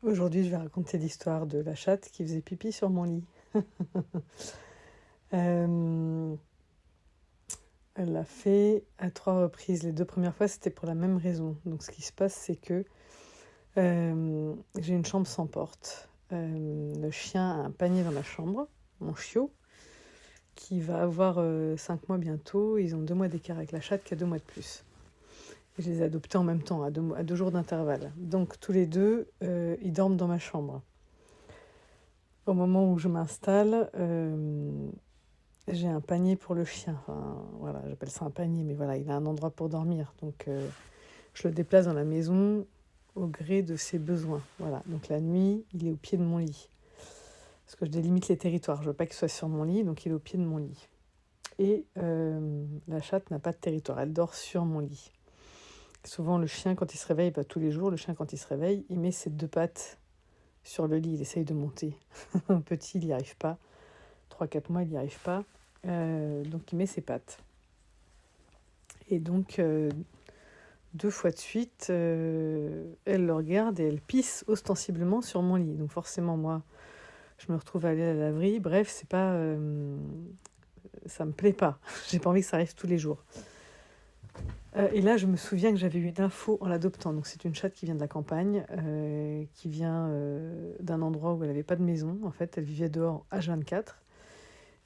Aujourd'hui, je vais raconter l'histoire de la chatte qui faisait pipi sur mon lit. Euh, Elle l'a fait à 3 reprises. Les 2 premières fois, c'était pour la même raison. Donc, ce qui se passe, c'est que j'ai une chambre sans porte. Le chien a un panier dans ma chambre, mon chiot, qui va avoir 5 mois bientôt. Ils ont 2 mois d'écart avec la chatte qui a 2 mois de plus. Et je les ai adoptés en même temps, à 2 jours d'intervalle. Donc, tous les deux, ils dorment dans ma chambre. Au moment où je m'installe, j'ai un panier pour le chien. Enfin, voilà, j'appelle ça un panier, mais voilà, il a un endroit pour dormir. Donc, je le déplace dans la maison au gré de ses besoins. Voilà, donc la nuit, il est au pied de mon lit. Parce que je délimite les territoires. Je ne veux pas qu'il soit sur mon lit, donc il est au pied de mon lit. Et la chatte n'a pas de territoire, elle dort sur mon lit. Souvent, le chien, quand il se réveille, pas tous les jours, le chien, quand il se réveille, il met ses 2 pattes sur le lit, il essaye de monter. Petit, il n'y arrive pas. 3-4 mois, il n'y arrive pas. Donc il met ses pattes. Et donc 2 fois de suite, elle le regarde et elle pisse ostensiblement sur mon lit. Donc forcément, moi, je me retrouve à aller à la laverie. Bref, c'est pas, ça me plaît pas. J'ai pas envie que ça arrive tous les jours. Et là, je me souviens que j'avais eu une info en l'adoptant. Donc c'est une chatte qui vient de la campagne, qui vient d'un endroit où elle n'avait pas de maison. En fait, elle vivait dehors H24.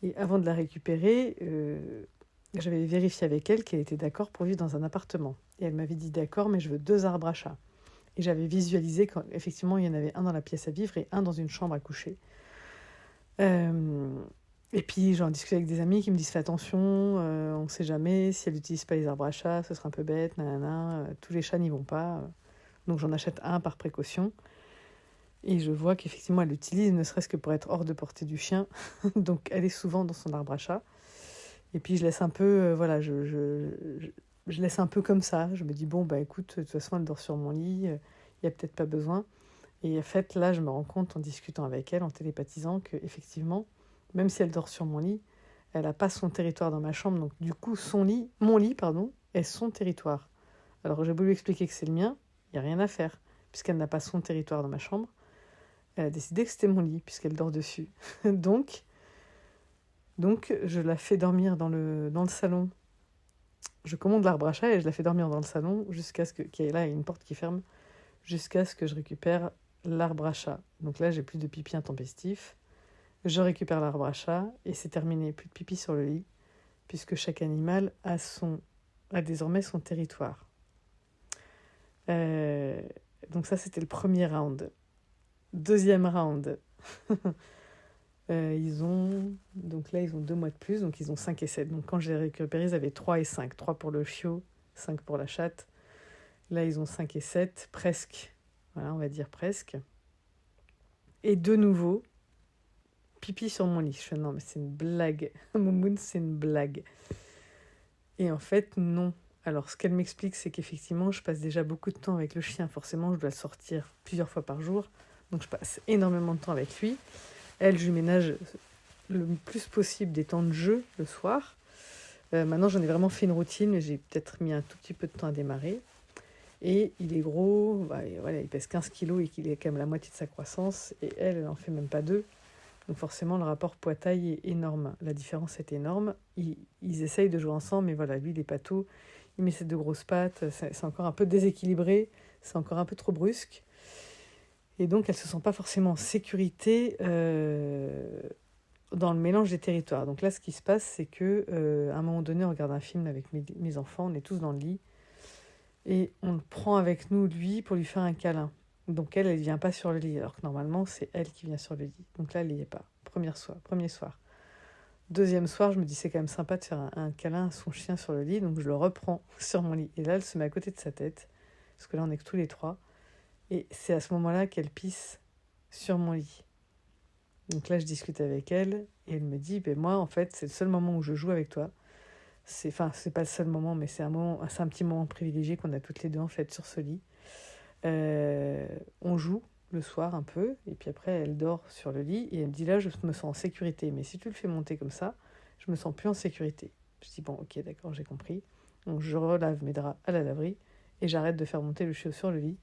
Et avant de la récupérer, j'avais vérifié avec elle qu'elle était d'accord pour vivre dans un appartement. Et elle m'avait dit d'accord, mais je veux 2 arbres à chat. Et j'avais visualisé qu'effectivement, il y en avait un dans la pièce à vivre et un dans une chambre à coucher. Et puis, j'en discutais avec des amis qui me disent fais attention, on ne sait jamais, si elle n'utilise pas les arbres à chat, ce serait un peu bête, nanana, tous les chats n'y vont pas. Donc, j'en achète un par précaution. Et je vois qu'effectivement, elle l'utilise, ne serait-ce que pour être hors de portée du chien. Donc, elle est souvent dans son arbre à chat. Et puis, je laisse un peu, voilà, je laisse un peu comme ça. Je me dis, bon, bah écoute, de toute façon, elle dort sur mon lit, il n'y a peut-être pas besoin. Et en fait, là, je me rends compte en discutant avec elle, en télépathisant, qu'effectivement, même si elle dort sur mon lit, elle n'a pas son territoire dans ma chambre. Donc, du coup, mon lit, est son territoire. Alors, j'ai voulu lui expliquer que c'est le mien, il n'y a rien à faire, puisqu'elle n'a pas son territoire dans ma chambre. Elle a décidé que c'était mon lit, puisqu'elle dort dessus. donc, je la fais dormir dans le salon. Je commande l'arbre à chat et je la fais dormir dans le salon jusqu'à ce qu'il y ait là une porte qui ferme, jusqu'à ce que je récupère l'arbre à chat. Donc là, j'ai plus de pipi intempestif. Je récupère l'arbre à chat et c'est terminé. Plus de pipi sur le lit, puisque chaque animal a désormais son territoire. Donc ça, c'était le premier round. Deuxième round. Donc là, ils ont 2 mois de plus, donc ils ont 5 et 7. Donc quand je les récupérés, ils avaient 3 et 5. 3 pour le chiot, 5 pour la chatte. Là, ils ont 5 et 7, presque. Voilà, on va dire presque. Et de nouveau, pipi sur mon lit. Je fais non, mais c'est une blague. Moumoun, c'est une blague. Et en fait, non. Alors, ce qu'elle m'explique, c'est qu'effectivement, je passe déjà beaucoup de temps avec le chien. Forcément, je dois le sortir plusieurs fois par jour. Donc, je passe énormément de temps avec lui. Elle, je lui ménage le plus possible des temps de jeu le soir. Maintenant, j'en ai vraiment fait une routine, mais j'ai peut-être mis un tout petit peu de temps à démarrer. Et il est gros, voilà, il pèse 15 kilos et qu'il est quand même la moitié de sa croissance. Et elle n'en fait même pas 2. Donc forcément, le rapport poids-taille est énorme. La différence est énorme. Ils essayent de jouer ensemble, mais voilà, lui, il est pâteau. Il met ses 2 grosses pattes. C'est encore un peu déséquilibré. C'est encore un peu trop brusque. Et donc, elle ne se sent pas forcément en sécurité dans le mélange des territoires. Donc là, ce qui se passe, c'est que à un moment donné, on regarde un film avec mes enfants. On est tous dans le lit. Et on le prend avec nous, lui, pour lui faire un câlin. Donc elle ne vient pas sur le lit, alors que normalement, c'est elle qui vient sur le lit. Donc là, elle n'y est pas. Premier soir. Deuxième soir, je me dis, c'est quand même sympa de faire un câlin à son chien sur le lit, donc je le reprends sur mon lit. Et là, elle se met à côté de sa tête, parce que là, on est que tous les 3. Et c'est à ce moment-là qu'elle pisse sur mon lit. Donc là, je discute avec elle, et elle me dit, ben moi, en fait, c'est le seul moment où je joue avec toi. C'est pas le seul moment, mais c'est un petit moment privilégié qu'on a toutes les deux, en fait, sur ce lit. On joue le soir un peu, et puis après elle dort sur le lit, et elle me dit là je me sens en sécurité, mais si tu le fais monter comme ça, je me sens plus en sécurité. Je dis bon ok d'accord, j'ai compris. Donc je relave mes draps à la laverie, et j'arrête de faire monter le chiot sur le lit.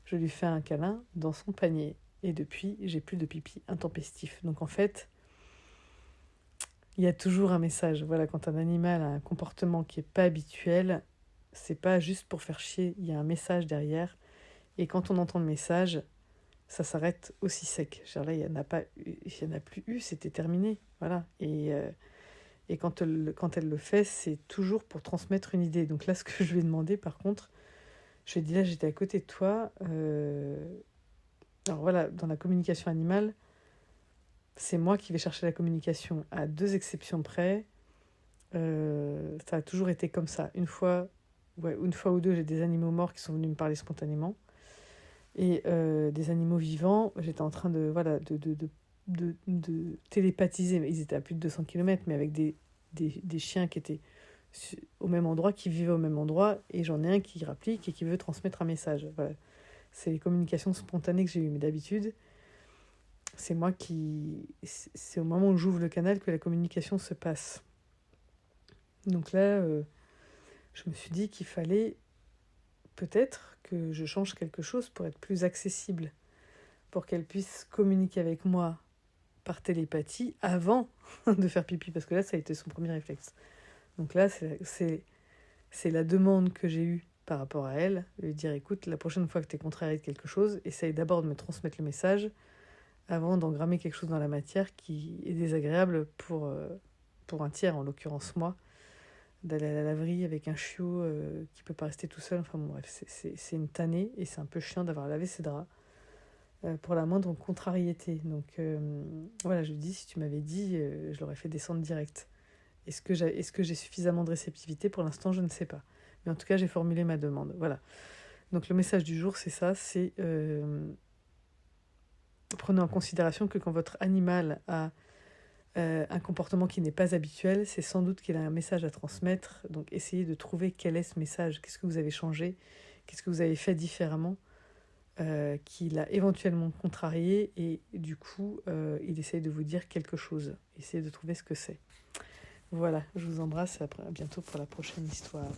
je lui fais un câlin dans son panier. Et depuis, j'ai plus de pipi intempestif. Donc en fait, il y a toujours un message. Voilà, quand un animal a un comportement qui n'est pas habituel, c'est pas juste pour faire chier, il y a un message derrière. Et quand on entend le message, ça s'arrête aussi sec. Genre là, il n'y en a pas eu, il y en a plus eu, c'était terminé. Voilà. Et quand elle le fait, c'est toujours pour transmettre une idée. Donc là, ce que je lui ai demandé, par contre, je lui ai dit, là, j'étais à côté de toi. Alors voilà, dans la communication animale, c'est moi qui vais chercher la communication. À 2 exceptions près, ça a toujours été comme ça. Une fois ou deux, j'ai des animaux morts qui sont venus me parler spontanément. Et des animaux vivants, j'étais en train de télépathiser. Ils étaient à plus de 200 km, mais avec des chiens qui étaient au même endroit, qui vivaient au même endroit. Et j'en ai un qui rapplique et qui veut transmettre un message. Voilà. C'est les communications spontanées que j'ai eues. Mais d'habitude, c'est au moment où j'ouvre le canal que la communication se passe. Donc là, je me suis dit qu'il fallait peut-être que je change quelque chose pour être plus accessible, pour qu'elle puisse communiquer avec moi par télépathie avant de faire pipi, parce que là, ça a été son premier réflexe. Donc là, c'est la demande que j'ai eue par rapport à elle, lui dire, écoute, la prochaine fois que tu es contrarié de quelque chose, essaye d'abord de me transmettre le message avant d'engrammer quelque chose dans la matière qui est désagréable pour un tiers, en l'occurrence moi, d'aller à la laverie avec un chiot qui peut pas rester tout seul. Enfin bon, bref, c'est une tannée et c'est un peu chiant d'avoir lavé ses draps pour la moindre contrariété. Donc voilà, je lui dis, si tu m'avais dit, je l'aurais fait descendre direct. Est-ce que j'ai suffisamment de réceptivité? Pour l'instant, je ne sais pas. Mais en tout cas, j'ai formulé ma demande. Voilà. Donc le message du jour, c'est ça, c'est prenez en considération que quand votre animal a un comportement qui n'est pas habituel, c'est sans doute qu'il a un message à transmettre. Donc essayez de trouver quel est ce message, qu'est-ce que vous avez changé, qu'est-ce que vous avez fait différemment, qui l'a éventuellement contrarié, et du coup, il essaye de vous dire quelque chose. Essayez de trouver ce que c'est. Voilà, je vous embrasse et à bientôt pour la prochaine histoire.